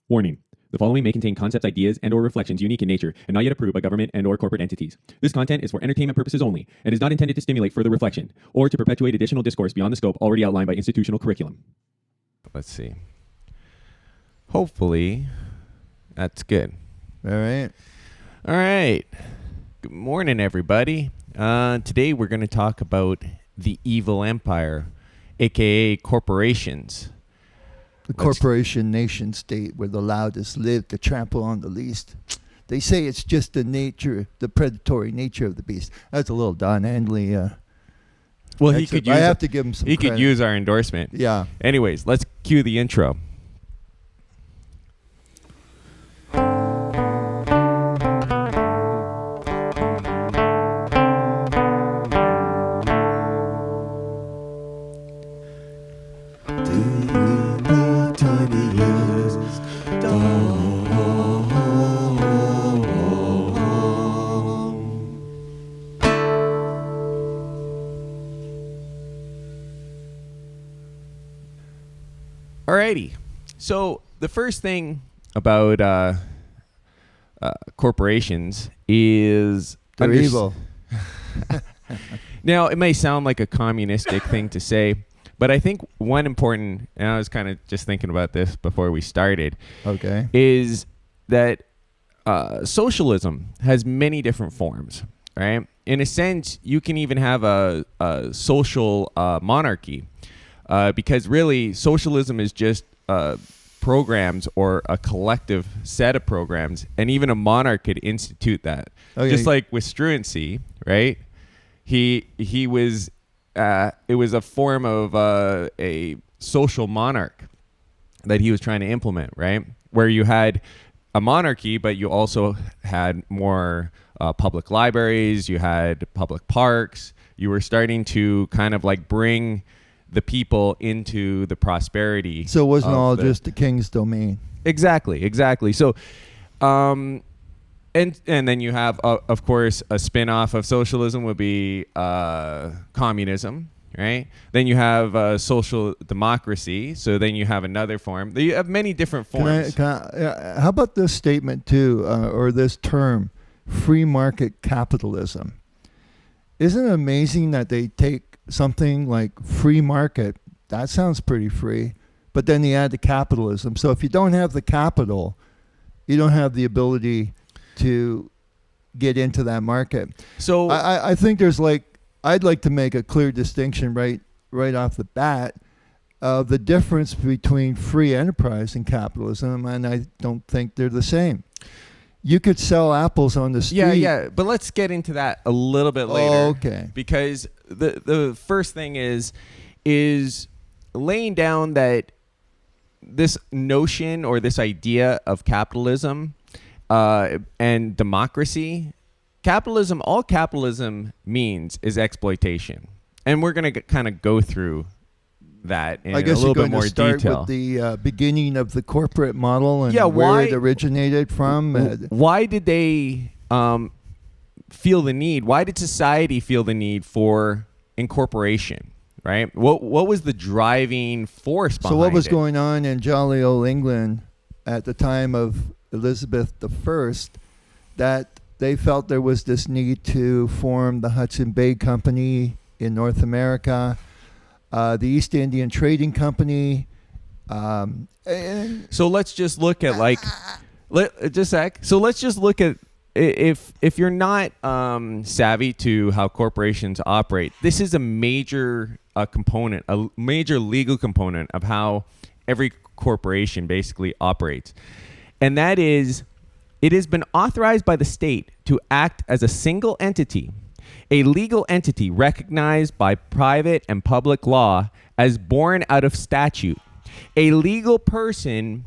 Warning. The following may contain concepts, ideas, and/or reflections unique in nature and not yet approved by government and/or corporate entities. This content is for entertainment purposes only and is not intended to stimulate further reflection or to perpetuate additional discourse beyond the scope already outlined by institutional curriculum. Let's see. Hopefully, that's good. All right. All right. Good morning, everybody. Today we're going to talk about the evil empire, aka corporations. The corporation nation state where the loudest live to trample on the least. They say it's just the predatory nature of the beast. That's a little Don Handley. Well, I have to give him some He credit. could use our endorsement. Yeah. Anyways, let's cue the intro. Alrighty. So the first thing about corporations is They're evil. Now, it may sound like a communistic thing to say, but I think one important, and I was kind of just thinking about this before we started, Okay. is that socialism has many different forms, right? In a sense, you can even have a social monarchy. Because really, socialism is just programs or a collective set of programs, and even a monarch could institute that. Okay. Just like with Struensee, right? He was it was a form of a social monarch that he was trying to implement, right? Where you had a monarchy, but you also had more public libraries, you had public parks. You were starting to kind of like bring the people into the prosperity. So it wasn't all just the king's domain. Exactly. So, and then you have, of course, a spin-off of socialism would be communism, right? Then you have social democracy. So then you have another form. You have many different forms. How about this statement too, or this term, free market capitalism? Isn't it amazing that they take something like free market, that sounds pretty free, but then you add the capitalism. So if you don't have the capital, you don't have the ability to get into that market. So I think I'd like to make a clear distinction right off the bat of the difference between free enterprise and capitalism, and I don't think they're the same. You could sell apples on the street. Yeah, but let's get into that a little bit later. Oh, okay. Because the first thing is laying down that this notion or this idea of capitalism and democracy. All capitalism means is exploitation. And we're going to kind of go through that in a little bit more detail. I guess you're going to start with the beginning of the corporate model and where it originated from. Why did they feel the need? Why did society feel the need for incorporation, right? What was the driving force behind it? So what was going on in jolly old England at the time of Elizabeth I that they felt there was this need to form the Hudson Bay Company in North America, the East Indian Trading Company. So let's just look at So let's just look at if you're not savvy to how corporations operate. This is a major component, a major legal component of how every corporation basically operates, and that is, it has been authorized by the state to act as a single entity. A legal entity recognized by private and public law as born out of statute. A legal person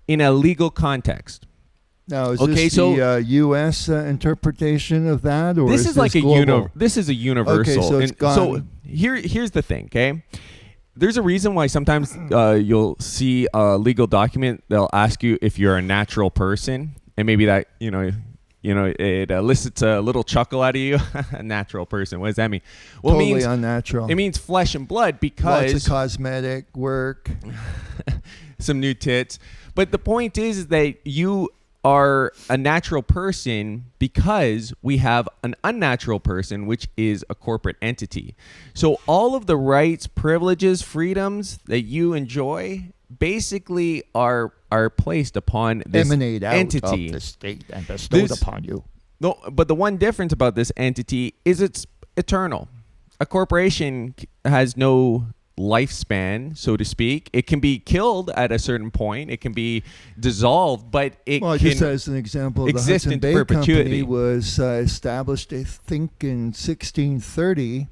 in a legal context. Now, is this the U.S. Interpretation of that, or this is like global? This is a universal. Okay, so it's gone. So here's the thing, okay? There's a reason why sometimes you'll see a legal document. They'll ask you if you're a natural person, and maybe that you it elicits a little chuckle out of you. A natural person. What does that mean? Well, Totally it means unnatural. It means flesh and blood because Lots of cosmetic work. some new tits. But the point is that you are a natural person because we have an unnatural person, which is a corporate entity. So all of the rights, privileges, freedoms that you enjoy basically are placed upon this Emanate out entity. of the state and bestowed upon you. No, but the one difference about this entity is it's eternal. A corporation has no lifespan, so to speak. It can be killed at a certain point. It can be dissolved, but it Well, can just as an example, the exist Hudson into Bay perpetuity. Company was established, I think, in 1630.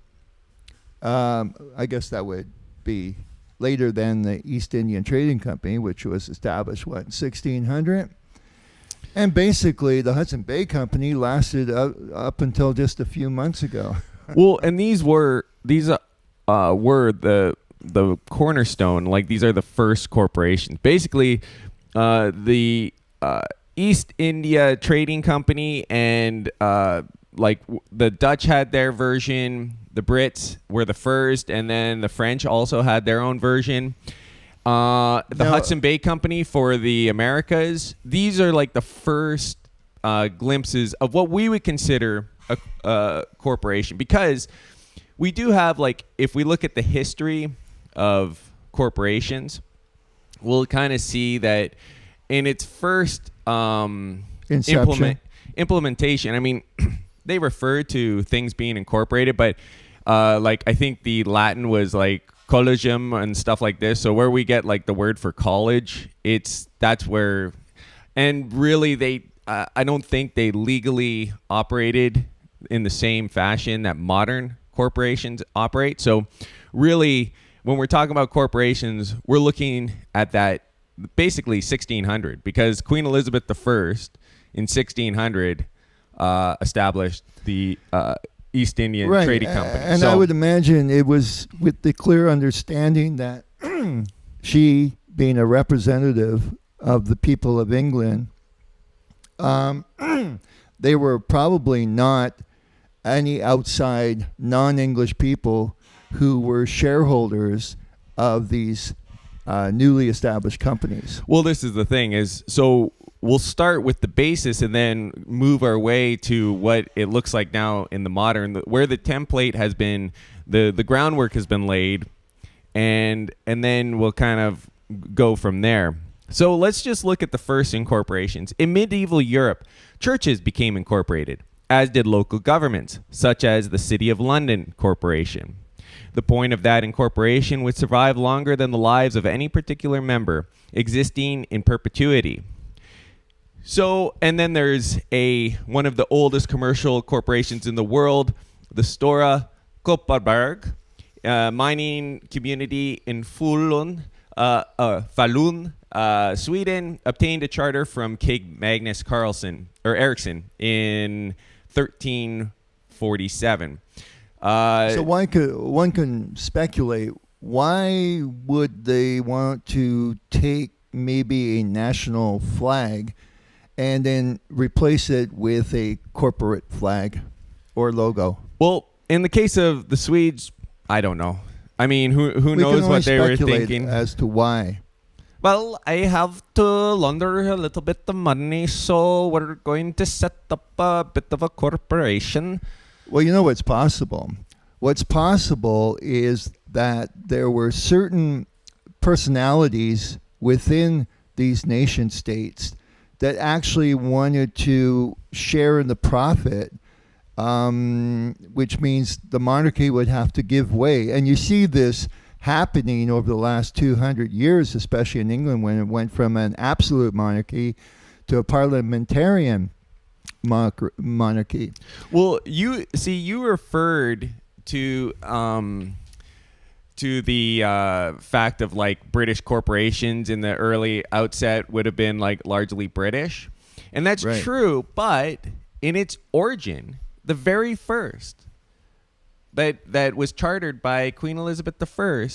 I guess that would be later than the East Indian Trading Company, which was established, in 1600? And basically, the Hudson Bay Company lasted up until just a few months ago. Well, and these were the cornerstone. Like, these are the first corporations. Basically, the East India Trading Company and the Dutch had their version. The Brits were the first, and then the French also had their own version. The Hudson Bay Company for the Americas. These are like the first glimpses of what we would consider a corporation, because we do have, like, if we look at the history of corporations, we'll kind of see that in its first implementation, I mean, they refer to things being incorporated, but I think the Latin was like collegium and stuff like this. So where we get like the word for college, that's where, and really I don't think they legally operated in the same fashion that modern corporations operate. So really, when we're talking about corporations, we're looking at that basically 1600, because Queen Elizabeth I in 1600 established the East Indian Trading Company. And so, I would imagine it was with the clear understanding that she, being a representative of the people of England, they were probably not any outside non-English people who were shareholders of these newly established companies. well, this is the thing is, so we'll start with the basis and then move our way to what it looks like now in the modern, where the template has been, the groundwork has been laid, and then we'll kind of go from there. So let's just look at the first incorporations. In medieval Europe, churches became incorporated, as did local governments, such as the City of London Corporation. The point of that incorporation would survive longer than the lives of any particular member, existing in perpetuity. So, and then there's one of the oldest commercial corporations in the world, the Stora Kopparberg, mining community in Falun, Sweden, obtained a charter from King Magnus Ericsson in 1347. So one can speculate, why would they want to take maybe a national flag and then replace it with a corporate flag or logo? Well, in the case of the Swedes, I don't know. I mean, who knows what they were thinking as to why. Well, I have to launder a little bit of money, so we're going to set up a bit of a corporation. Well, you know what's possible? What's possible is that there were certain personalities within these nation states that actually wanted to share in the profit, which means the monarchy would have to give way. And you see this happening over the last 200 years, especially in England, when it went from an absolute monarchy to a parliamentarian monarchy. Well, you referred to the fact of like British corporations in the early outset would have been like largely British, and that's right. true. But in its origin, the very first that was chartered by Queen Elizabeth I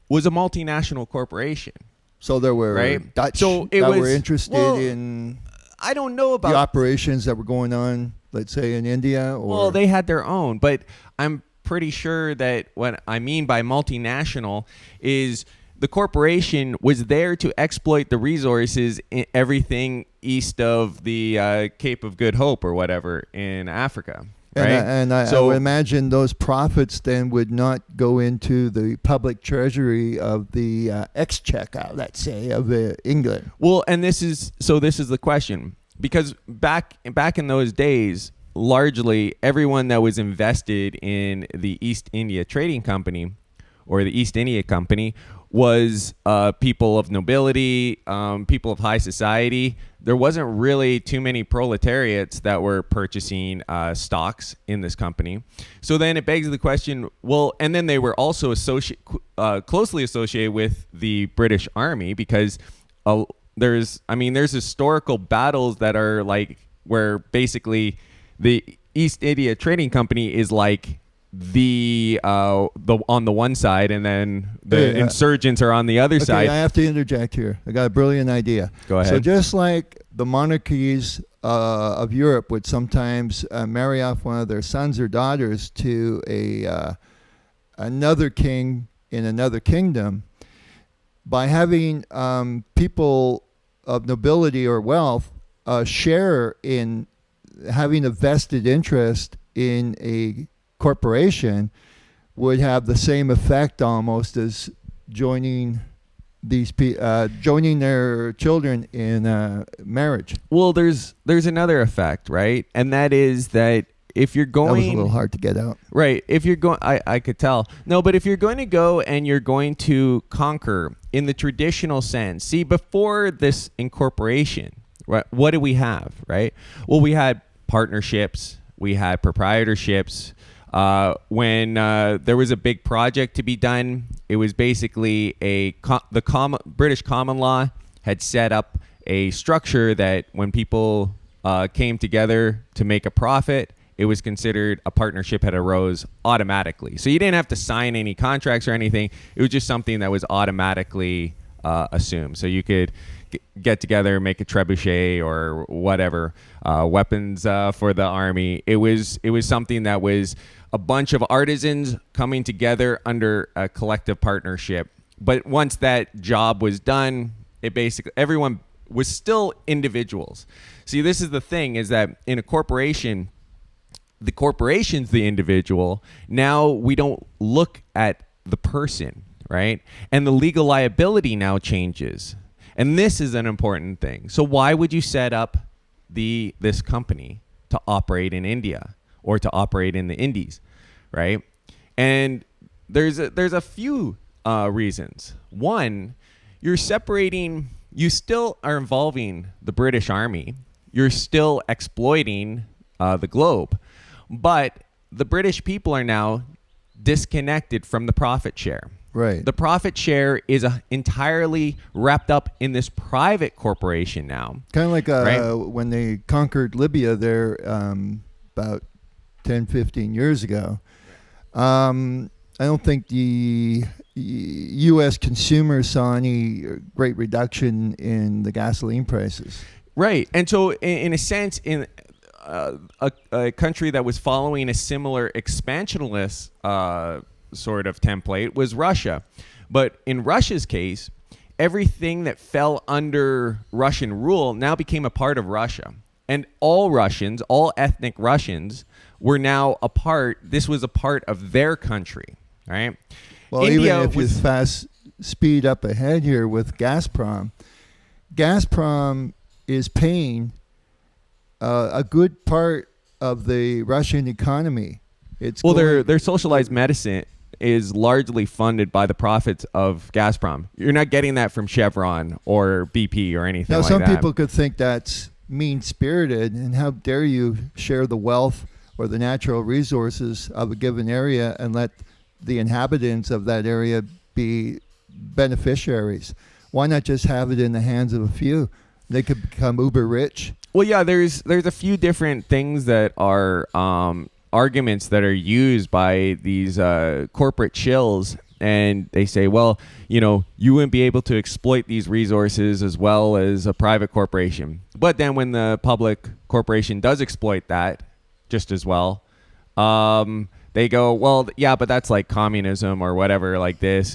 was a multinational corporation. So there were right? Dutch so it that was, were interested in... I don't know about the operations that were going on, let's say in India? Or Well, they had their own, but I'm pretty sure that what I mean by multinational is the corporation was there to exploit the resources in everything east of the Cape of Good Hope or whatever in Africa. Right? I would imagine those profits then would not go into the public treasury of the exchequer, let's say, of England. Well, and this is the question, because back in those days, largely everyone that was invested in the East India Trading Company or the East India Company was people of nobility, people of high society. There wasn't really too many proletariats that were purchasing stocks in this company. So then it begs the question, well, and then they were also closely associated with the British Army, because there's historical battles that are like where basically the East India Trading Company is like the on the one side, and then the insurgents are on the other side. I have to interject here. I got a brilliant idea. Go ahead. So just like the monarchies of Europe would sometimes marry off one of their sons or daughters to another king in another kingdom, by having people of nobility or wealth share in having a vested interest in a corporation, would have the same effect almost as joining their children in marriage. Well, there's another effect, right? And that is that if you're going... That was a little hard to get out. Right. If you're going... I could tell. No, but if you're going to go and you're going to conquer in the traditional sense, see, before this incorporation, right, what do we have, right? Well, we had partnerships, we had proprietorships. When there was a big project to be done, it was basically British common law had set up a structure that when people came together to make a profit, it was considered a partnership had arose automatically. So you didn't have to sign any contracts or anything. It was just something that was automatically assumed. So you could get together, make a trebuchet or whatever, weapons for the army. It was something that was a bunch of artisans coming together under a collective partnership. But once that job was done, it basically everyone was still individuals. See, this is the thing, is that in a corporation, the corporation's the individual. Now we don't look at the person, right? And the legal liability now changes. And this is an important thing. So why would you set up this company to operate in India or to operate in the Indies, right? And there's a few reasons. One, you still are involving the British Army. You're still exploiting the globe. But the British people are now disconnected from the profit share. Right. The profit share is entirely wrapped up in this private corporation now. Kind of like right? when they conquered Libya there about 10, 15 years ago. I don't think the U.S. consumers saw any great reduction in the gasoline prices. Right. And so in a sense, in a country that was following a similar expansionist sort of template was Russia. But in Russia's case, everything that fell under Russian rule now became a part of Russia. And all Russians, all ethnic Russians, were now this was a part of their country, right? Well, India even if you fast speed up ahead here with Gazprom is paying a good part of the Russian economy. Their socialized medicine is largely funded by the profits of Gazprom. You're not getting that from Chevron or BP or anything now, like that. Now, some people could think that's mean-spirited, and how dare you share the wealth or the natural resources of a given area and let the inhabitants of that area be beneficiaries? Why not just have it in the hands of a few? They could become uber rich. Well, yeah, there's a few different things that are arguments that are used by these corporate shills and they say, well, you wouldn't be able to exploit these resources as well as a private corporation. But then when the public corporation does exploit that just as well, they go, well, yeah, but that's like communism or whatever like this.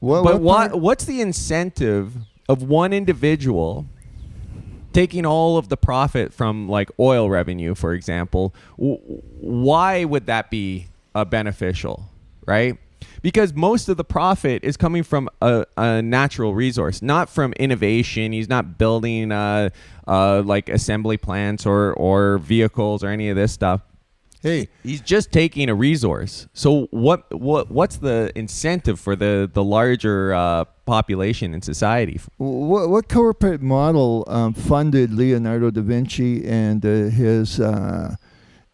What's the incentive of one individual taking all of the profit from like oil revenue, for example? Why would that be beneficial, right? Because most of the profit is coming from a natural resource, not from innovation. He's not building like assembly plants or vehicles or any of this stuff. Hey, he's just taking a resource. So what's the incentive for the larger population in society? what corporate model funded Leonardo da Vinci and his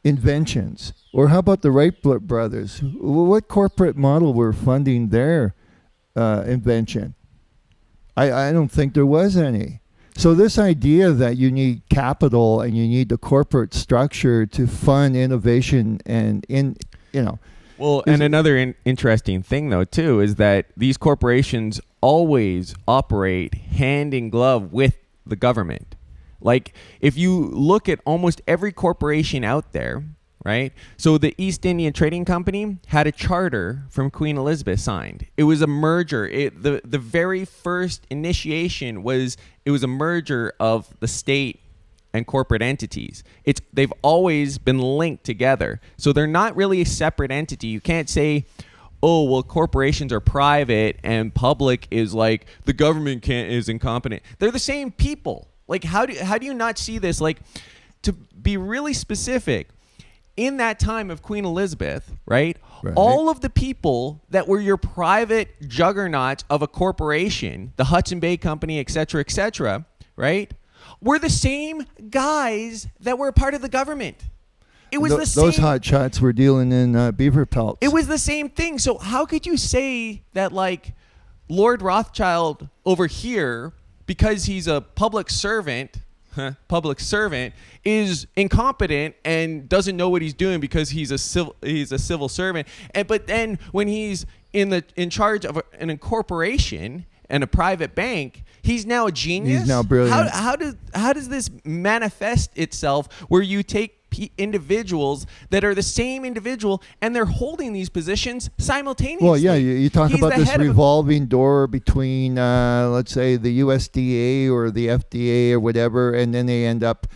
inventions? Or how about the Wright brothers? What corporate model were funding their invention? I don't think there was any. So this idea that you need capital and you need the corporate structure to fund innovation and Well, and another interesting thing, though, too, is that these corporations always operate hand in glove with the government. Like, if you look at almost every corporation out there, right? So the East Indian Trading Company had a charter from Queen Elizabeth signed. It was a merger. The very first initiation was a merger of the state and corporate entities. They've always been linked together. So they're not really a separate entity. You can't say, oh, well, corporations are private and public is like the government is incompetent. They're the same people. Like, how do you not see this? Like, to be really specific, in that time of Queen Elizabeth, right? All of the people that were your private juggernauts of a corporation, the Hudson Bay Company, et cetera, right, were the same guys that were a part of the government. It was the same. Those hot shots were dealing in beaver pelts. It was the same thing. So how could you say that, like, Lord Rothschild over here, because he's a public servant, is incompetent and doesn't know what he's doing because he's a civil servant, but then when he's in charge of an incorporation and a private bank, he's now a genius? He's now brilliant. How does this manifest itself where you take individuals that are the same individual and they're holding these positions simultaneously? Well, yeah, you talk about this revolving door between, let's say, the USDA or the FDA or whatever, and then they end up,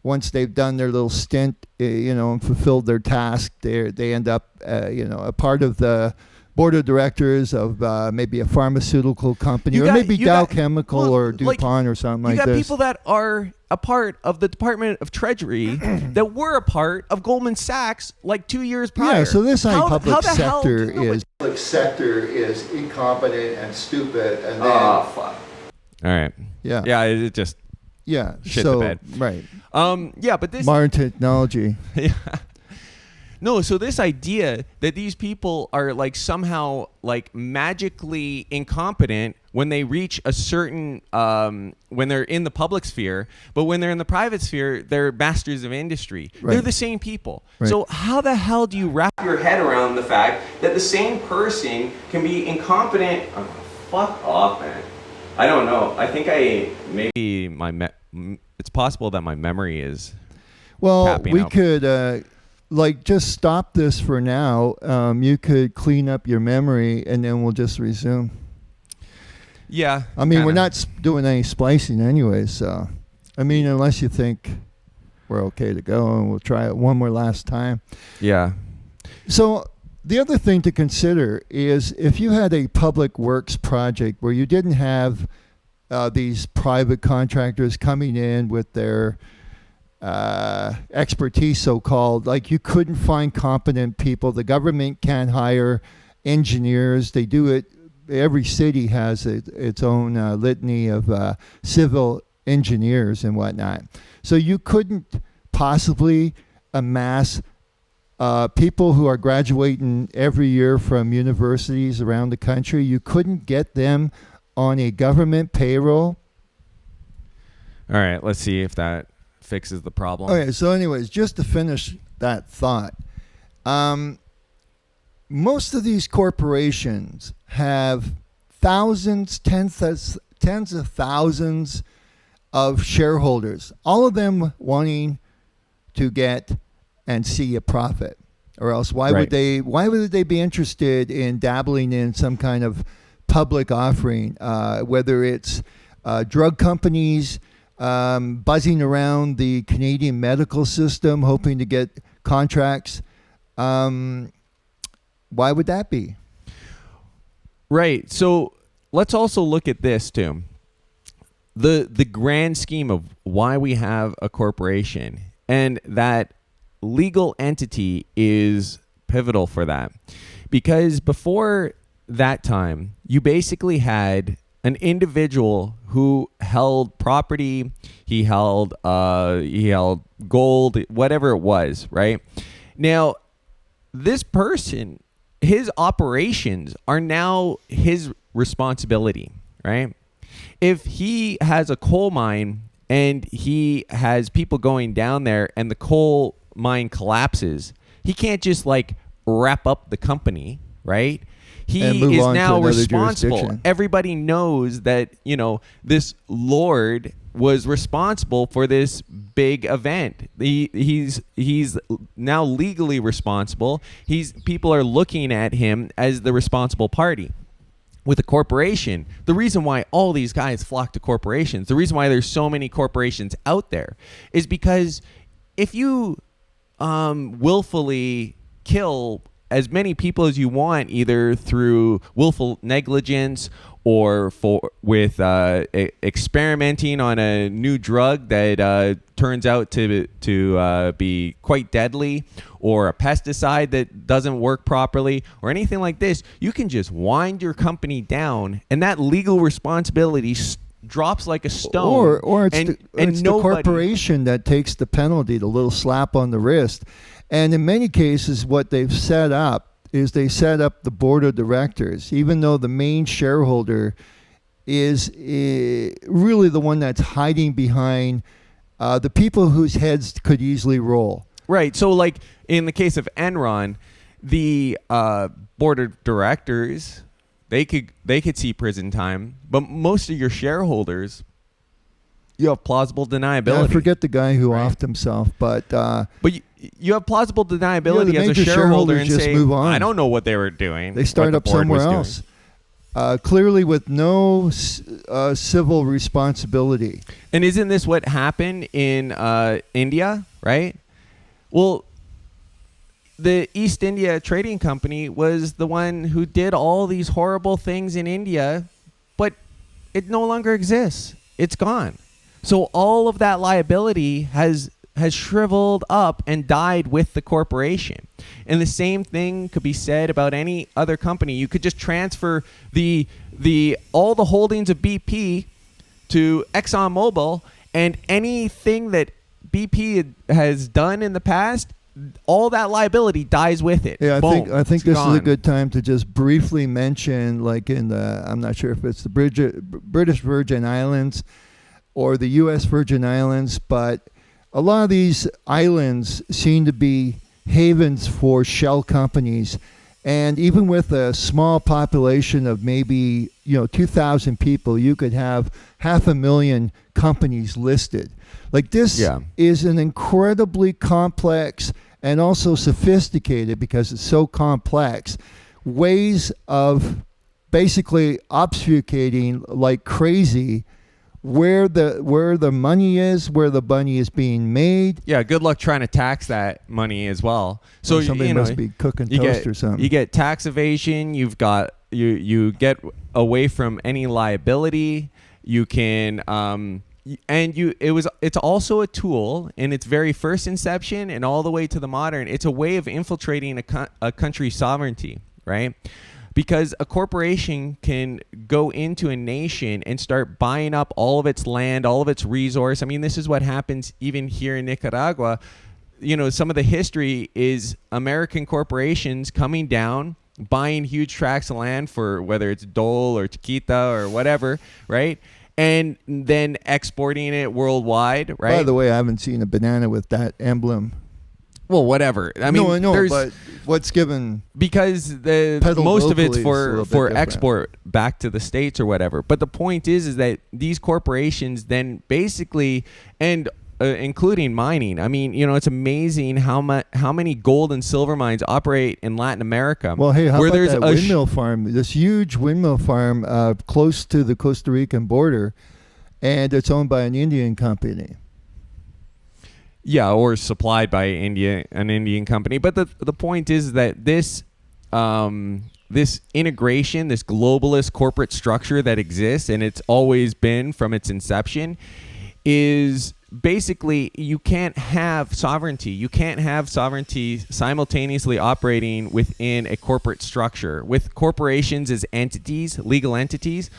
once they've done their little stint, and fulfilled their task, they end up, a part of the board of directors of maybe a pharmaceutical company, or maybe Dow Chemical or DuPont or something like this. You got people that are a part of the Department of Treasury that were a part of Goldman Sachs like 2 years prior. Yeah, so this public sector is incompetent and stupid, and then fuck. All right. Yeah, it just shit the bed. Right. But this modern technology. Yeah. No, so this idea that these people are like somehow like magically incompetent when they reach a certain, when they're in the public sphere, but when they're in the private sphere, they're masters of industry. Right. They're the same people. Right. So how the hell do you wrap your head around the fact that the same person can be incompetent? Oh, fuck off, man. I don't know. I think it's possible that my memory is we out. Could... just stop this for now. You could clean up your memory, and then we'll just resume. Yeah. I mean, we're not doing any splicing anyway, so... unless you think we're okay to go, and we'll try it one more last time. Yeah. So the other thing to consider is if you had a public works project where you didn't have these private contractors coming in with their... expertise, so-called, like you couldn't find competent people. The government can't hire engineers. They do it. Every city has its own litany of civil engineers and whatnot. So you couldn't possibly amass people who are graduating every year from universities around the country. You couldn't get them on a government payroll. All right, let's see if that fixes the problem. Okay, so anyways, just to finish that thought, most of these corporations have thousands, tens of thousands of shareholders, all of them wanting to get and see a profit. Or else why would they be interested in dabbling in some kind of public offering, whether it's drug companies buzzing around the Canadian medical system hoping to get contracts? Why would that be? Right. So let's also look at this too. The grand scheme of why we have a corporation, and that legal entity is pivotal for that. Because before that time, you basically had an individual who held property, he held gold, whatever it was, right? Now, this person, his operations are now his responsibility, right? If he has a coal mine and he has people going down there and the coal mine collapses, he can't just like wrap up the company, right? He is now responsible. Everybody knows that, you know, this lord was responsible for this big event. He's now legally responsible. People are looking at him as the responsible party. With a corporation, the reason why all these guys flock to corporations, the reason why there's so many corporations out there, is because if you willfully kill as many people as you want, either through willful negligence or with experimenting on a new drug that turns out to be quite deadly, or a pesticide that doesn't work properly, or anything like this, you can just wind your company down, and that legal responsibility drops like a stone. Or it's the corporation that takes the penalty, the little slap on the wrist. And in many cases, what they've set up is they set up the board of directors, even though the main shareholder is really the one that's hiding behind the people whose heads could easily roll. Right. So, like in the case of Enron, the board of directors, they could see prison time, but most of your shareholders, you have plausible deniability. Yeah, I forget the guy who offed himself, but you have plausible deniability as a shareholder and say, move on. I don't know what they were doing. They start up somewhere else, clearly with no civil responsibility. And isn't this what happened in India, right? Well, the East India Trading Company was the one who did all these horrible things in India, but it no longer exists. It's gone. So all of that liability has shriveled up and died with the corporation. And the same thing could be said about any other company. You could just transfer all the holdings of BP to ExxonMobil, and anything that BP has done in the past, all that liability dies with it. Yeah, Boom, I think this gone. is a good time to just briefly mention, like in I'm not sure if it's the British Virgin Islands or the U.S. Virgin Islands, but a lot of these islands seem to be havens for shell companies. And even with a small population of maybe 2,000 people, you could have 500,000 companies listed. Like this is an incredibly complex and also sophisticated, because it's so complex, ways of basically obfuscating like crazy where the money is, where the money is being made. Yeah, good luck trying to tax that money as well. So somebody must be cooking toast or something. You get tax evasion. You've got you get away from any liability. You can it's also a tool in its very first inception and all the way to the modern. It's a way of infiltrating a country's sovereignty, right? Because a corporation can go into a nation and start buying up all of its land, all of its resource. I mean, this is what happens even here in Nicaragua. Some of the history is American corporations coming down, buying huge tracts of land for whether it's Dole or Chiquita or whatever, right? And then exporting it worldwide, right? By the way, I haven't seen a banana with that emblem. well, whatever. I mean, no, there's, but what's given because the Peddled most of it's locally is a little for bit different. export back to the States or whatever. But the point is that these corporations then basically, and including mining. I mean, it's amazing how many gold and silver mines operate in Latin America. Well, hey, how where about there's that a windmill farm? This huge windmill farm close to the Costa Rican border, and it's owned by an Indian company. Yeah, or supplied by an Indian company. But the point is that this integration, this globalist corporate structure that exists, and it's always been from its inception, is basically you can't have sovereignty. You can't have sovereignty simultaneously operating within a corporate structure. With corporations as entities, legal entities,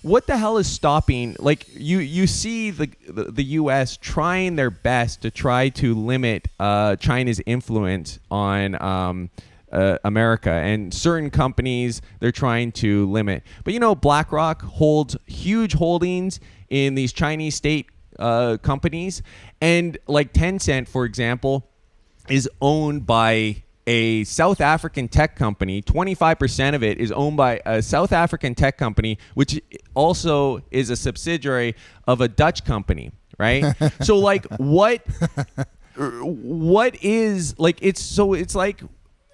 what the hell is stopping? Like you see the U.S. trying their best to try to limit China's influence on America, and certain companies they're trying to limit. But BlackRock holds huge holdings in these Chinese state companies, and like Tencent, for example, is owned by a South African tech company. 25% of it is owned by a South African tech company, which also is a subsidiary of a Dutch company, right? So like what is like it's like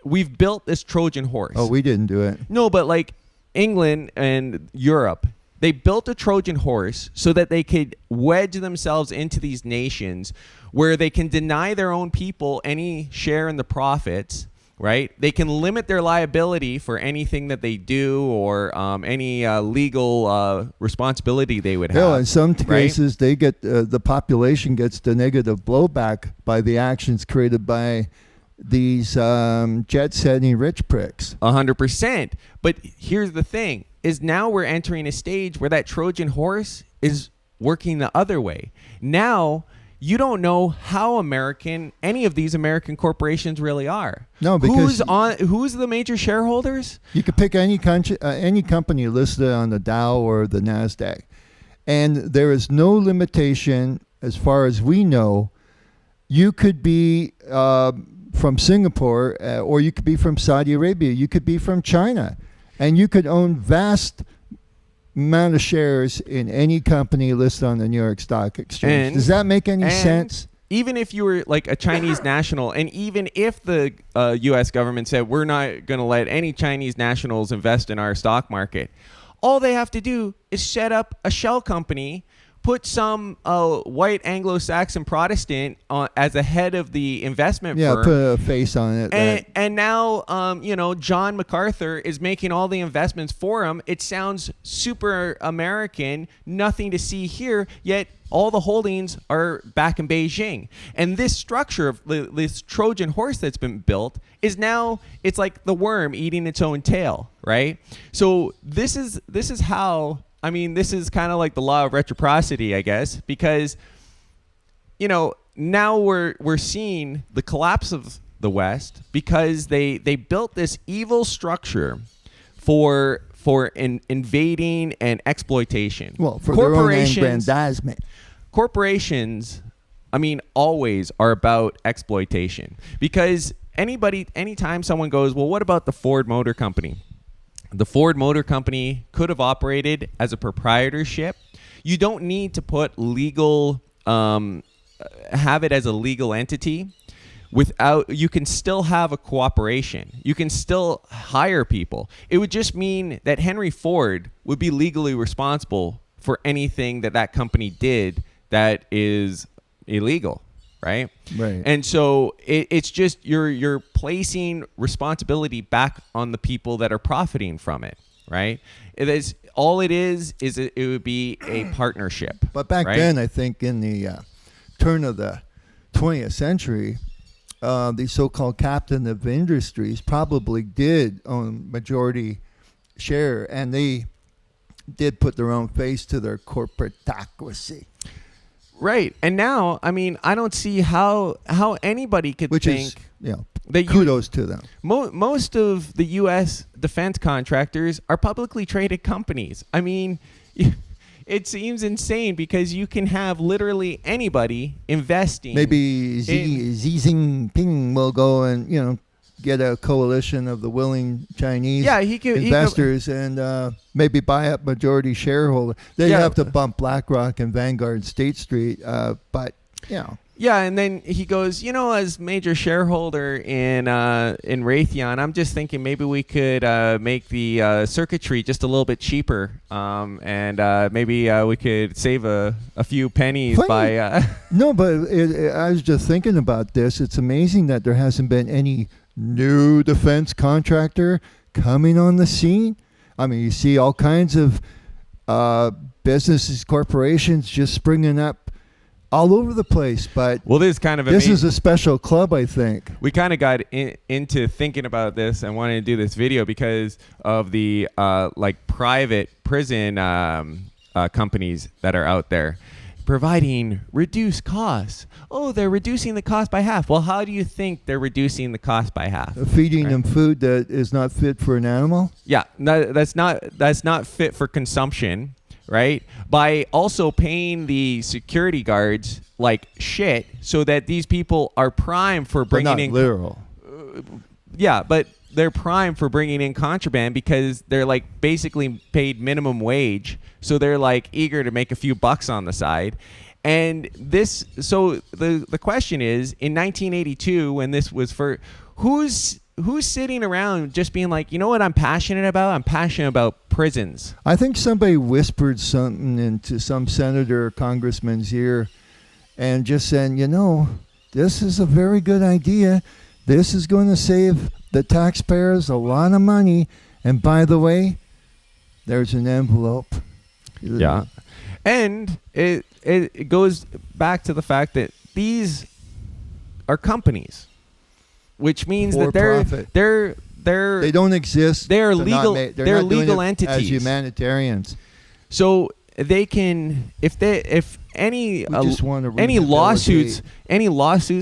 we've built this Trojan horse. Oh, we didn't do it. No, but like England and Europe, they built a Trojan horse so that they could wedge themselves into these nations where they can deny their own people any share in the profits, right? They can limit their liability for anything that they do, or any legal responsibility they would have. Yeah, in some right? cases, they get the population gets the negative blowback by the actions created by these jet-setting rich pricks. 100%. But here's the thing, is now we're entering a stage where that Trojan horse is working the other way. Now, you don't know how American any of these American corporations really are. No, because who's the major shareholders? you could pick any company listed on the Dow or the NASDAQ, and there is no limitation, as far as we know. You could be from Singapore, or you could be from Saudi Arabia. You could be from China, and you could own vast amount of shares in any company listed on the New York Stock Exchange. Does that make any sense? Even if you were like a Chinese national, and even if the U.S. government said we're not going to let any Chinese nationals invest in our stock market, all they have to do is set up a shell company, put some white Anglo-Saxon Protestant as a head of the investment firm. Put a face on it. And now, John MacArthur is making all the investments for him. It sounds super American, nothing to see here, yet all the holdings are back in Beijing. And this structure of this Trojan horse that's been built is now, it's like the worm eating its own tail, right? So this is how... I mean, this is kind of like the law of reciprocity, I guess, because, now we're seeing the collapse of the West because they built this evil structure for invading and exploitation. Well, for their own aggrandizement. Corporations, I mean, always are about exploitation, because anytime someone goes, well, what about the Ford Motor Company? The Ford Motor Company could have operated as a proprietorship. You don't need to put have it as a legal entity. You can still have a cooperation. You can still hire people. It would just mean that Henry Ford would be legally responsible for anything that company did that is illegal. Right. And so it's just you're placing responsibility back on the people that are profiting from it. Right. It is it would be a partnership. But back then, I think in the turn of the 20th century, the so-called captain of industries probably did own majority share, and they did put their own face to their corporatocracy. Right. And now, I mean, I don't see how anybody could think... that kudos to them. Most of the U.S. defense contractors are publicly traded companies. I mean, it seems insane because you can have literally anybody investing. Maybe Xi Jinping will go and get a coalition of the willing Chinese investors and maybe buy up majority shareholder. They have to bump BlackRock and Vanguard State Street, but Yeah, and then he goes, as major shareholder in Raytheon, I'm just thinking maybe we could make the circuitry just a little bit cheaper, and maybe we could save a few pennies by. No, but I was just thinking about this. It's amazing that there hasn't been any new defense contractor coming on the scene. I mean, you see all kinds of businesses, corporations just springing up all over the place. But this is kind of this is a special club, I think. We kind of got into thinking about this and wanted to do this video because of the private prison companies that are out there providing reduced costs. Oh, they're reducing the cost by half. Well, how do you think they're reducing the cost by half? Feeding them food that is not fit for an animal? Yeah, that's not fit for consumption, right? By also paying the security guards like shit so that these people are primed for bringing in literal. Yeah, but they're primed for bringing in contraband because they're like basically paid minimum wage. So they're like eager to make a few bucks on the side. And so the question is, in 1982, when this was who's sitting around just being like, you know what I'm passionate about? I'm passionate about prisons. I think somebody whispered something into some senator or congressman's ear and just said, this is a very good idea. This is going to save the taxpayers a lot of money. And by the way, there's an envelope. Yeah. And it goes back to the fact that these are companies, which means that they don't exist. They're legal. They're legal entities as humanitarians. So they can, if any lawsuits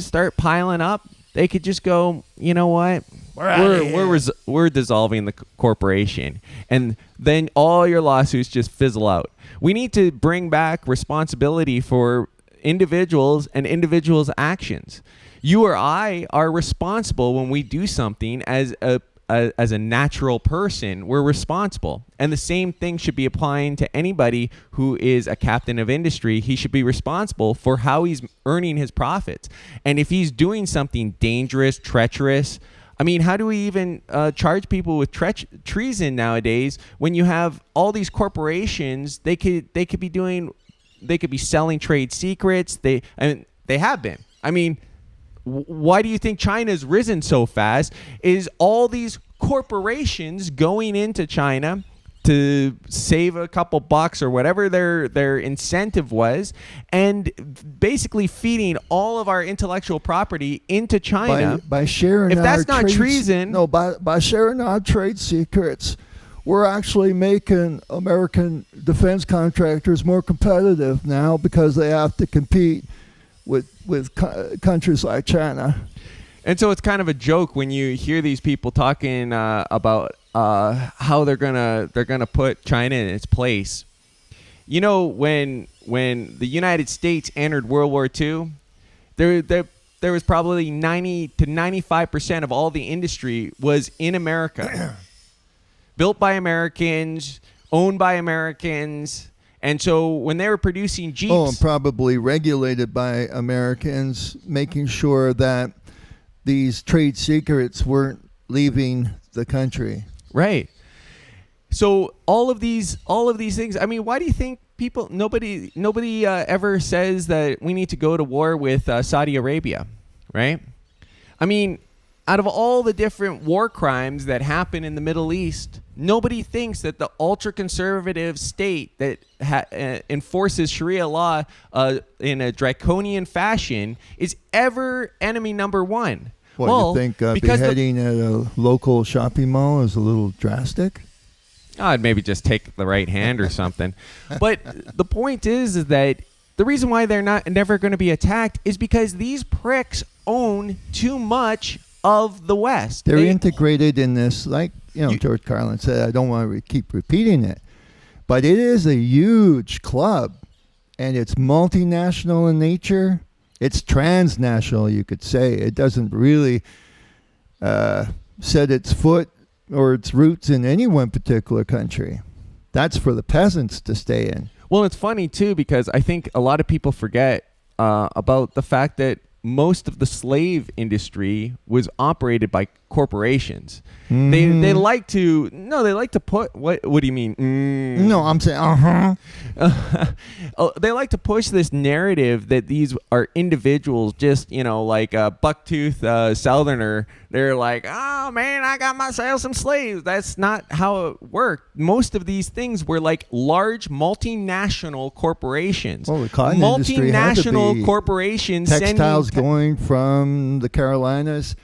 start piling up, they could just go, you know what? We're dissolving the corporation, and then all your lawsuits just fizzle out. We need to bring back responsibility for individuals and individuals' actions. You or I are responsible when we do something as a natural person. We're responsible, and the same thing should be applying to anybody who is a captain of industry. He should be responsible for how he's earning his profits, and if he's doing something dangerous, treacherous. I mean, how do we even charge people with treason nowadays when you have all these corporations? They could be selling trade secrets. They have been. I mean, why do you think China's risen so fast? Is all these corporations going into China to save a couple bucks or whatever their incentive was, and basically feeding all of our intellectual property into China by sharing. If that's not treason, by sharing our trade secrets, we're actually making American defense contractors more competitive now because they have to compete with countries like China. And so it's kind of a joke when you hear these people talking about how they're gonna put China in its place. When the United States entered World War II, there was probably 90 to 95% of all the industry was in America, built by Americans, owned by Americans. And so when they were producing Jeeps... Oh, and probably regulated by Americans, making sure that these trade secrets weren't leaving the country. Right. So all of these things, I mean, why do you think nobody ever says that we need to go to war with Saudi Arabia, right? I mean, out of all the different war crimes that happen in the Middle East, nobody thinks that the ultra-conservative state that enforces Sharia law in a draconian fashion is ever enemy number one. Well, you think beheading at a local shopping mall is a little drastic? I'd maybe just take the right hand or something. But the point is that the reason why they're never going to be attacked is because these pricks own too much of the West. They're integrated in this, like George Carlin said. I don't want to keep repeating it, But it is a huge club, and it's multinational in nature. It's transnational, you could say. It doesn't really set its foot or its roots in any one particular country. That's for the peasants to stay in. Well, it's funny, too, because I think a lot of people forget about the fact that most of the slave industry was operated by corporations. Mm-hmm. They like to put what do you mean? No, I'm saying They like to push this narrative that these are individuals, just like a bucktooth southerner. They're like, oh man, I got myself some slaves. That's not how it worked. Most of these things were like large multinational corporations. Well, the cotton industry had to multinational be corporations textiles going from the Carolinas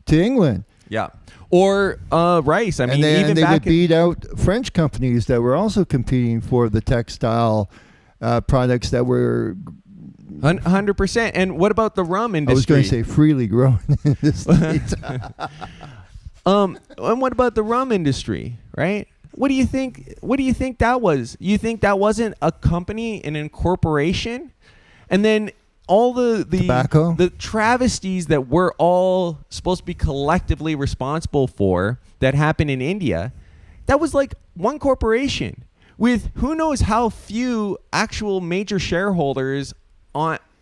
to England. Yeah. Or rice. I mean, and they back would beat out French companies that were also competing for the textile products that were 100%. And what about the rum industry? I was going to say freely grown in the States. And what about the rum industry, right? What do you think that was? You think that wasn't a company, an incorporation? And then all the tobacco, the travesties that we're all supposed to be collectively responsible for that happened in India, that was like one corporation with who knows how few actual major shareholders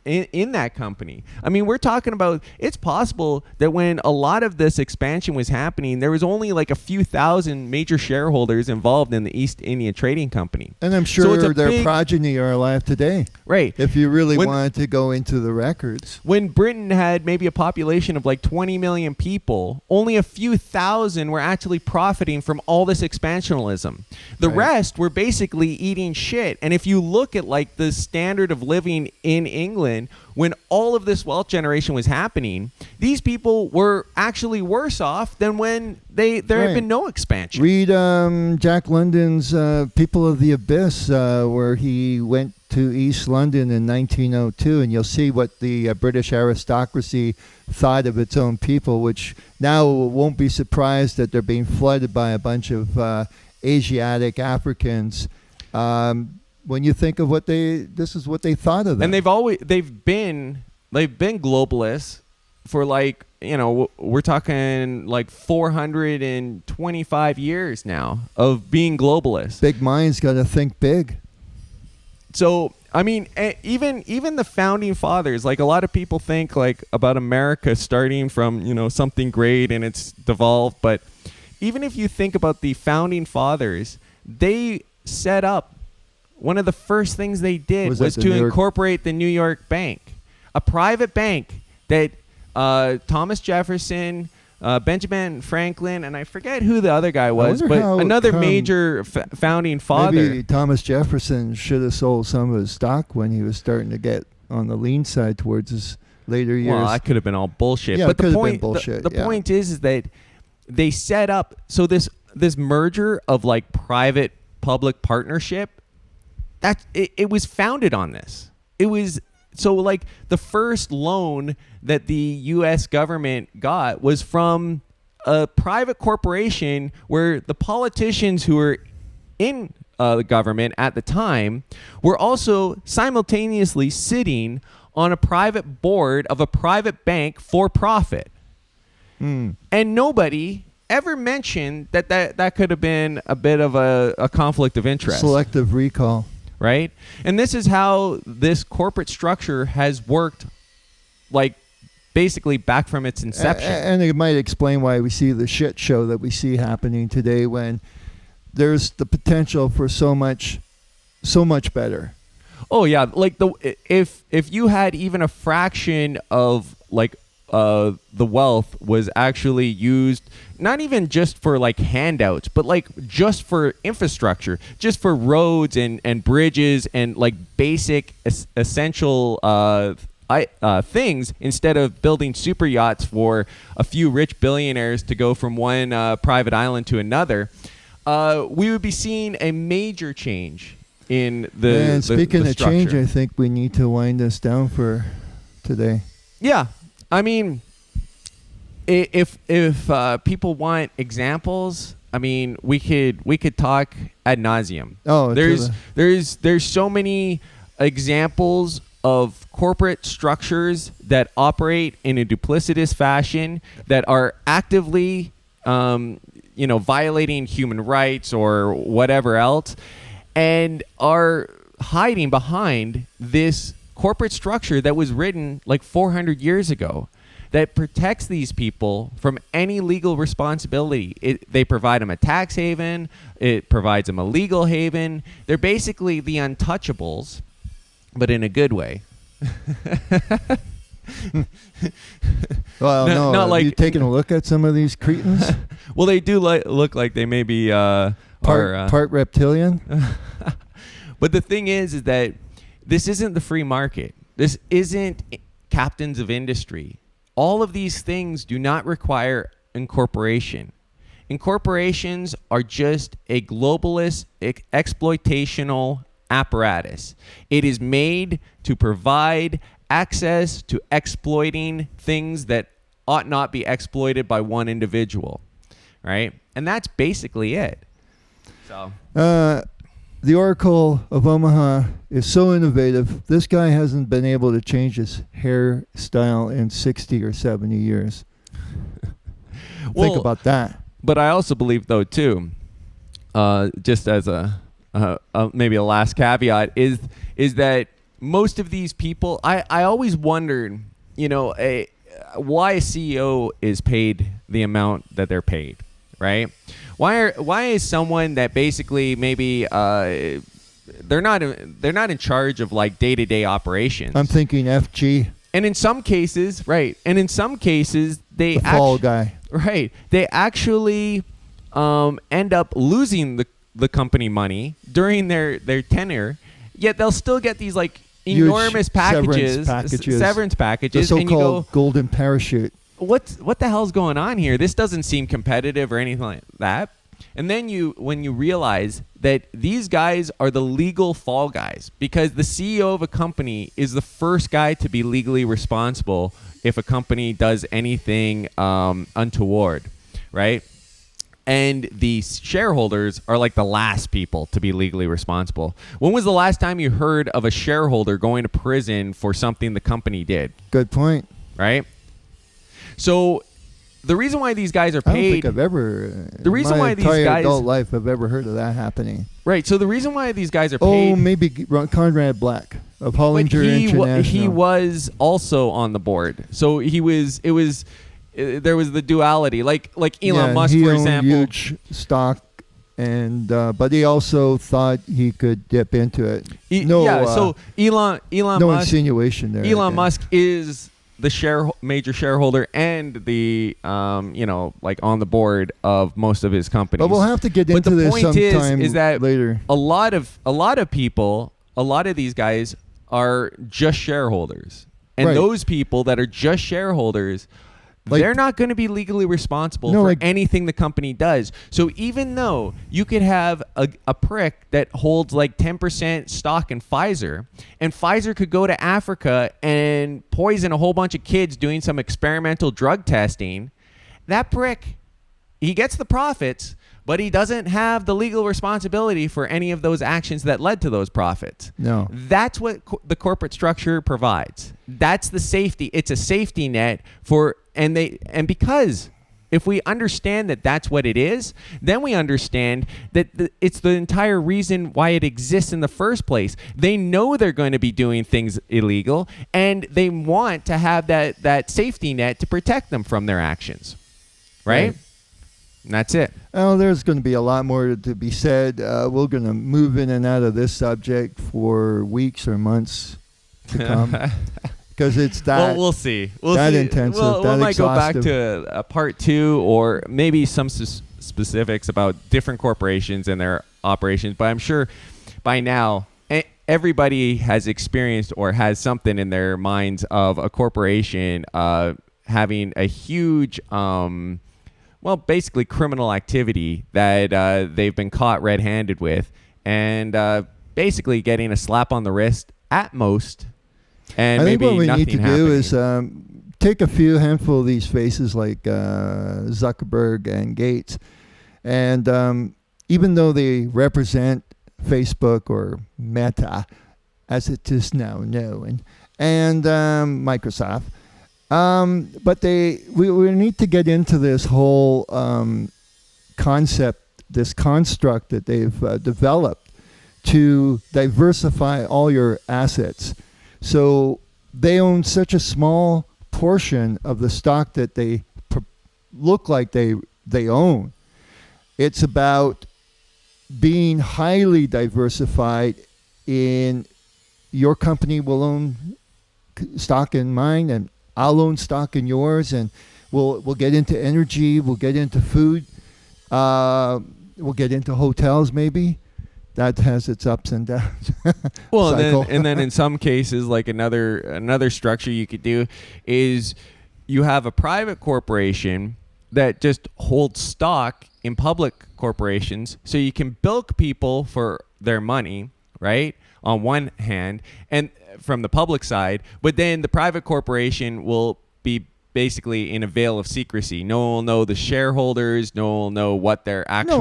in that company. I mean, we're talking about, it's possible that when a lot of this expansion was happening, there was only like a few thousand major shareholders involved in the East India Trading Company. And I'm sure their progeny are alive today. Right. If you really wanted to go into the records. When Britain had maybe a population of like 20 million people, only a few thousand were actually profiting from all this expansionism. The rest were basically eating shit. And if you look at like the standard of living in England, when all of this wealth generation was happening, these people were actually worse off than when there had been no expansion. Read Jack London's People of the Abyss, where he went to East London in 1902, and you'll see what the British aristocracy thought of its own people, which now won't be surprised that they're being flooded by a bunch of Asiatic Africans. When you think of this is what they thought of them. And they've been globalists for like, we're talking like 425 years now of being globalists. Big minds got to think big. So, I mean, even the founding fathers, like a lot of people think like about America starting from, something great and it's devolved. But even if you think about the founding fathers, they set up, one of the first things they did was to incorporate the New York Bank, a private bank that Thomas Jefferson, Benjamin Franklin, and I forget who the other guy was, but another major founding father. Maybe Thomas Jefferson should have sold some of his stock when he was starting to get on the lean side towards his later years. Well, that could have been all bullshit. Yeah, but the point, the point is that they set up this merger of like private public partnership. It was founded on this. It was so like the first loan that the U.S. government got was from a private corporation where the politicians who were in the government at the time were also simultaneously sitting on a private board of a private bank for profit. And nobody ever mentioned that could have been a bit of a conflict of interest. Selective recall. Right? And this is how this corporate structure has worked, like, basically back from its inception. And it might explain why we see the shit show that we see happening today when there's the potential for so much better. Oh, yeah. Like, if you had even a fraction of, like, the wealth was actually used not even just for like handouts, but like just for infrastructure, just for roads and bridges and like basic essential things, instead of building super yachts for a few rich billionaires to go from one private island to another, we would be seeing a major change in the And speaking the of change, structure. I think we need to wind this down for today. Yeah. I mean, if people want examples, I mean, we could talk ad nauseum. Oh, there's so many examples of corporate structures that operate in a duplicitous fashion that are actively, violating human rights or whatever else, and are hiding behind this corporate structure that was written like 400 years ago that protects these people from any legal responsibility. They provide them a tax haven. It provides them a legal haven. They're basically the untouchables, but in a good way. Well, no, not have you taken a look at some of these cretins? Well, they do look like they may be part reptilian. But the thing is that this isn't the free market. This isn't captains of industry. All of these things do not require incorporation. Incorporations are just a globalist exploitational apparatus. It is made to provide access to exploiting things that ought not be exploited by one individual, right? And that's basically it. So the Oracle of Omaha is so innovative. This guy hasn't been able to change his hairstyle in 60 or 70 years. Think about that. But I also believe, though, too, just as maybe a last caveat, is that most of these people, I always wondered, why a CEO is paid the amount that they're paid, right? Why is someone that basically maybe they're not in charge of like day-to-day operations? I'm thinking FG. And in some cases, right? And in some cases, the fall guy, right? They actually end up losing the company money during their tenure, yet they'll still get these like enormous packages, severance packages, the and you go, golden parachute. What the hell's going on here? This doesn't seem competitive or anything like that. And then when you realize that these guys are the legal fall guys, because the CEO of a company is the first guy to be legally responsible if a company does anything untoward, right? And the shareholders are like the last people to be legally responsible. When was the last time you heard of a shareholder going to prison for something the company did? Good point. Right? So the reason why these guys are paid... I don't think I've ever... The reason why these guys... in my entire adult life, I've ever heard of that happening. Right. So the reason why these guys are paid... Oh, maybe Conrad Black of Hollinger International. He was also on the board. So he was... There was the duality. Like Elon Musk, for example. He owned huge stock, and but he also thought he could dip into it. So Elon no Musk... insinuation there. Elon Musk is... the major shareholder and the on the board of most of his companies. But we'll have to get into this sometime is that later. A lot of people, a lot of these guys are just shareholders, and those people that are just shareholders, they're not going to be legally responsible for anything the company does. So even though you could have a prick that holds like 10% stock in Pfizer, and Pfizer could go to Africa and poison a whole bunch of kids doing some experimental drug testing, that prick, he gets the profits, but he doesn't have the legal responsibility for any of those actions that led to those profits. No. That's what the corporate structure provides. That's the safety. It's a safety net for... And because if we understand that that's what it is, then we understand that it's the entire reason why it exists in the first place. They know they're going to be doing things illegal, and they want to have that safety net to protect them from their actions. Right? And that's it. Well, there's going to be a lot more to be said. We're going to move in and out of this subject for weeks or months to come. Because it's that. Well, we'll see. Intensive. We might go back to a part 2, or maybe some specifics about different corporations and their operations. But I'm sure by now everybody has experienced or has something in their minds of a corporation having a huge, basically criminal activity that they've been caught red-handed with, and basically getting a slap on the wrist at most. And I think what we need to do is take a handful of these faces like Zuckerberg and Gates And even though they represent Facebook or Meta, as it is now known, and Microsoft, but we need to get into this whole concept, this construct that they've developed to diversify all your assets. So they own such a small portion of the stock that they look like they own. It's about being highly diversified. In your company will own stock in mine, and I'll own stock in yours, and we'll get into energy, we'll get into food, we'll get into hotels maybe. That has its ups and downs. Well, and then in some cases, like another structure you could do is you have a private corporation that just holds stock in public corporations, so you can bilk people for their money, right? On one hand, and from the public side, but then the private corporation will be basically in a veil of secrecy. No one will know the shareholders. No one will know what their actual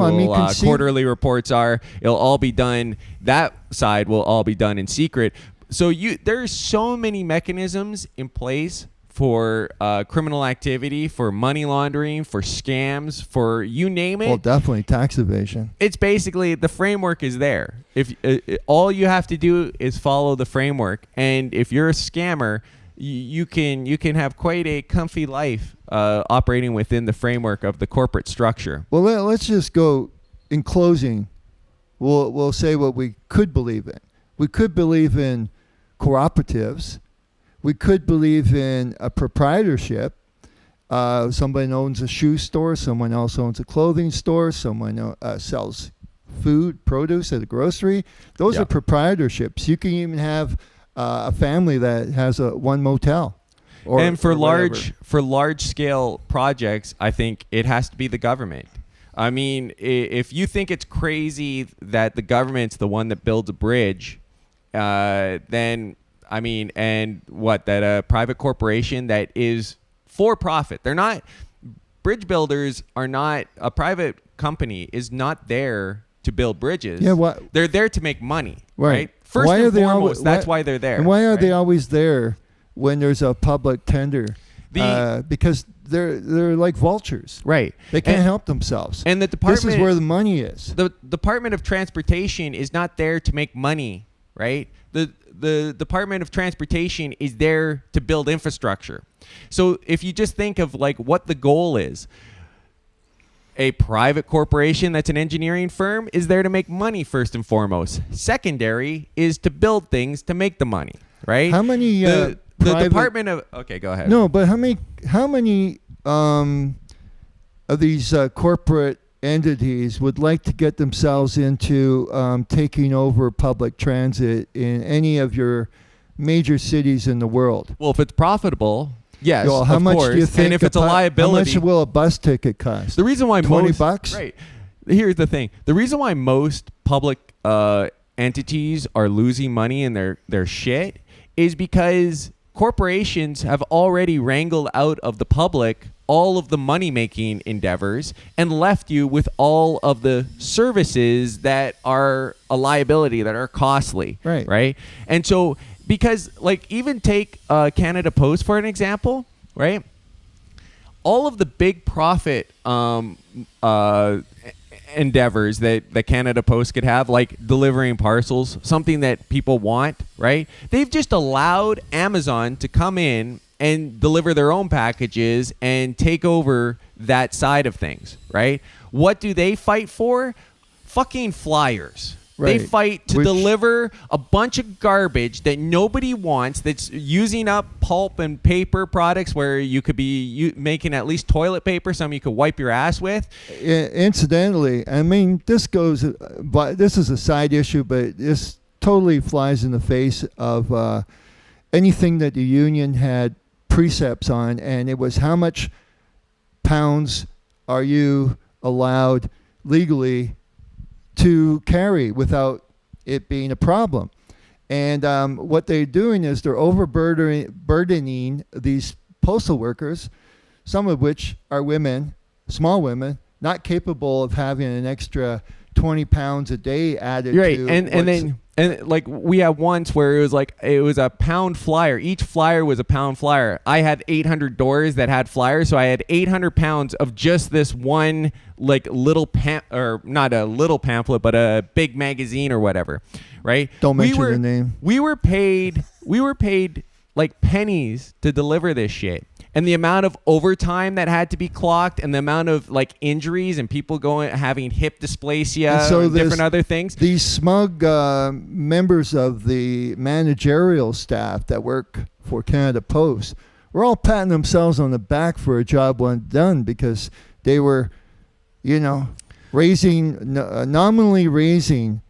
quarterly reports are. It'll all be done. That side will all be done in secret. So there's so many mechanisms in place for criminal activity, for money laundering, for scams, for you name it. Well, definitely tax evasion. It's basically the framework is there. If all you have to do is follow the framework, and if you're a scammer, you can have quite a comfy life operating within the framework of the corporate structure. Well, let's just go in closing. We'll say what we could believe in. We could believe in cooperatives. We could believe in a proprietorship. Somebody owns a shoe store. Someone else owns a clothing store. Someone sells food, produce at a grocery. Those are proprietorships. You can even have a family that has one motel. And for large scale projects, I think it has to be the government. I mean, if you think it's crazy that the government's the one that builds a bridge, then I mean, and that a private corporation that is for profit. They're not, bridge builders are not, a private company is not there to build bridges. Yeah, they're there to make money, right? First and foremost, that's why they're there. And why are they always there when there's a public tender? Because they're like vultures. Right. They can't help themselves. And the department, this is where the money is. The Department of Transportation is not there to make money, right? The Department of Transportation is there to build infrastructure. So if you just think of like what the goal is, a private corporation that's an engineering firm is there to make money first and foremost. Secondary is to build things to make the money, right? How many the Department of go ahead. No, but how many of these corporate entities would like to get themselves into taking over public transit in any of your major cities in the world? Well, if it's profitable, yes, how much course. Do you think? And if it's a liability, how much will a bus ticket cost? The reason why $20, right? Here's the thing: the reason why most public entities are losing money in their shit is because corporations have already wrangled out of the public all of the money-making endeavors and left you with all of the services that are a liability, that are costly, right? And so, because, like, even take Canada Post for an example, right? All of the big profit endeavors that Canada Post could have, like delivering parcels, something that people want, right? They've just allowed Amazon to come in and deliver their own packages and take over that side of things, right? What do they fight for? Fucking flyers. Right. They fight to deliver a bunch of garbage that nobody wants, that's using up pulp and paper products where you could be making at least toilet paper, something you could wipe your ass with. Incidentally, I mean, this is a side issue, but this totally flies in the face of anything that the union had precepts on, and it was how much pounds are you allowed legally to carry without it being a problem. And what they're doing is they're overburdening these postal workers, some of which are women, small women, not capable of having an extra 20 pounds a day added right. to And like we had once where it was a pound flyer. Each flyer was a pound flyer. I had 800 doors that had flyers, so I had 800 pounds of just this one like little or not a little pamphlet, but a big magazine or whatever, right? Don't mention the name. We were paid like pennies to deliver this shit. And the amount of overtime that had to be clocked, and the amount of like injuries and people having hip dysplasia, and different other things. These smug members of the managerial staff that work for Canada Post were all patting themselves on the back for a job well done, because they were, nominally raising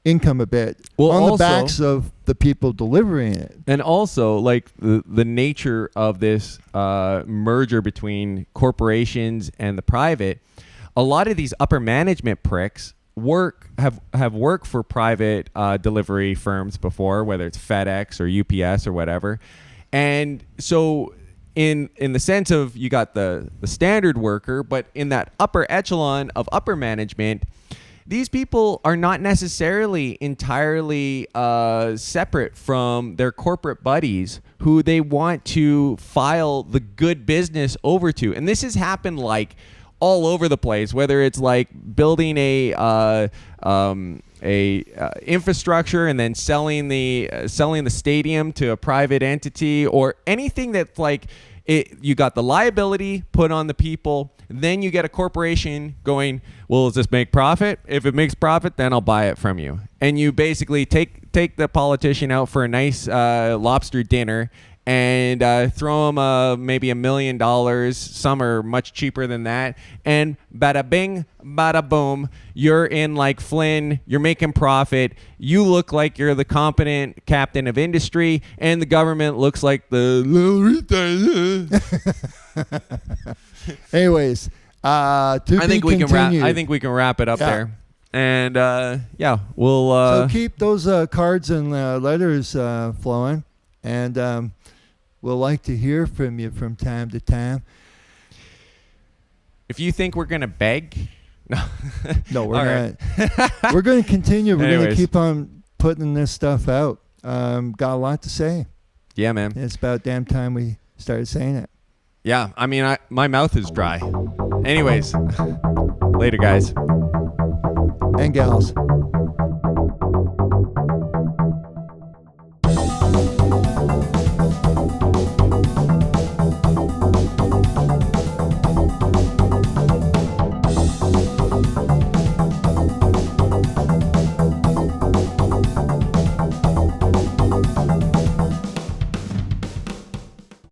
income a bit on the backs of the people delivering it. And also, like the nature of this merger between corporations and the private, a lot of these upper management pricks have worked for private delivery firms before, whether it's FedEx or UPS or whatever. And so in the sense of, you got the standard worker, but in that upper echelon of upper management, these people are not necessarily entirely separate from their corporate buddies who they want to file the good business over to. And this has happened like all over the place, whether it's like building a infrastructure and then selling the stadium to a private entity, or anything that's like you got the liability put on the people. Then you get a corporation going, well, does this make profit? If it makes profit, then I'll buy it from you. And you basically take the politician out for a nice lobster dinner and throw him maybe $1 million. Some are much cheaper than that. And bada bing, bada boom, you're in like Flynn, you're making profit. You look like you're the competent captain of industry, and the government looks like the little retard. Anyways, I think we can wrap it up there. And we'll so keep those cards and letters flowing, and we'll like to hear from you from time to time. If you think we're gonna beg, no, we're not. We're going to continue. We're going to keep on putting this stuff out. Got a lot to say. Yeah, man. It's about damn time we started saying it. Yeah, I mean, my mouth is dry. Anyways, later, guys. And gals.